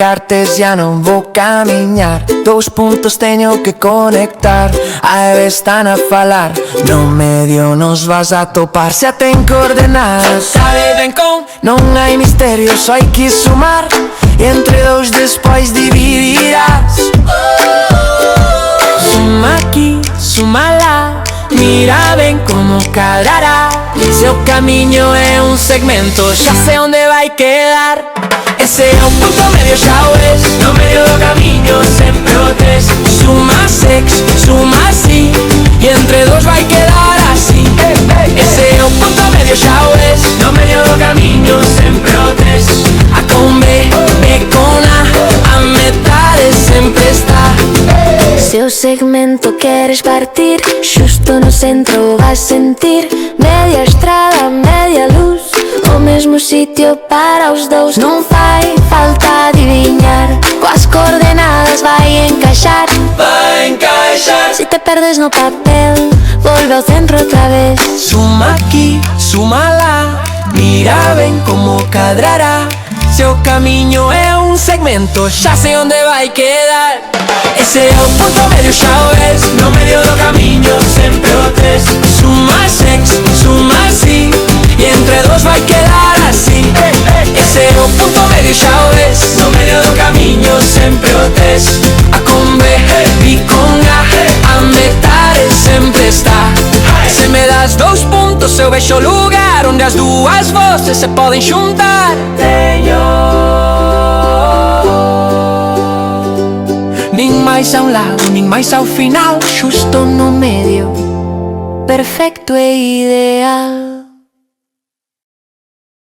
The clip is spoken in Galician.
artes já não vou caminhar. 2 pontos teño que conectar. A Eve están a falar. No medio nos vas a topar. Se ten coordenadas, sabe ben con. Non hai misterio, só hai que sumar. E entre 2 despois dividirás. Suma aquí, suma lá. Mira ben como cadrará. Seu camiño é un segmento, xa sei onde vai quedar. Ese é o punto medio, xa o ves. No medio do camiño sempre o tes. Suma sex, suma si. E entre 2 vai quedar así. Ese é o punto medio, xa o ves. No medio do camiño sempre o tes. A con B, B con A metade sempre está. Se o segmento queres partir, xusto no centro vas sentir. Media estrada, media luz, o mesmo sitio para os dous. Non fai falta adivinhar, coas coordenadas vai encaixar. Vai encaixar. Se te perdes no papel, volve ao centro outra vez. Suma aquí, suma lá. Mira ben como cadrará. Seu camiño é un segmento, xa sei onde vai quedar. Ese é o punto medio, xa o ves. No medio do camiño sempre o tes. Suma sex, suma si. E entre 2 vai quedar así. Ese é o punto medio, xa o ves. No medio do camiño sempre o tes. A con B, B con A metade sempre está. Se me das 2 puntos eu vexo o lugar onde as 2 voces se poden xuntar. Teño nin máis a un lado, nin máis ao final. Xusto no medio, perfecto e ideal.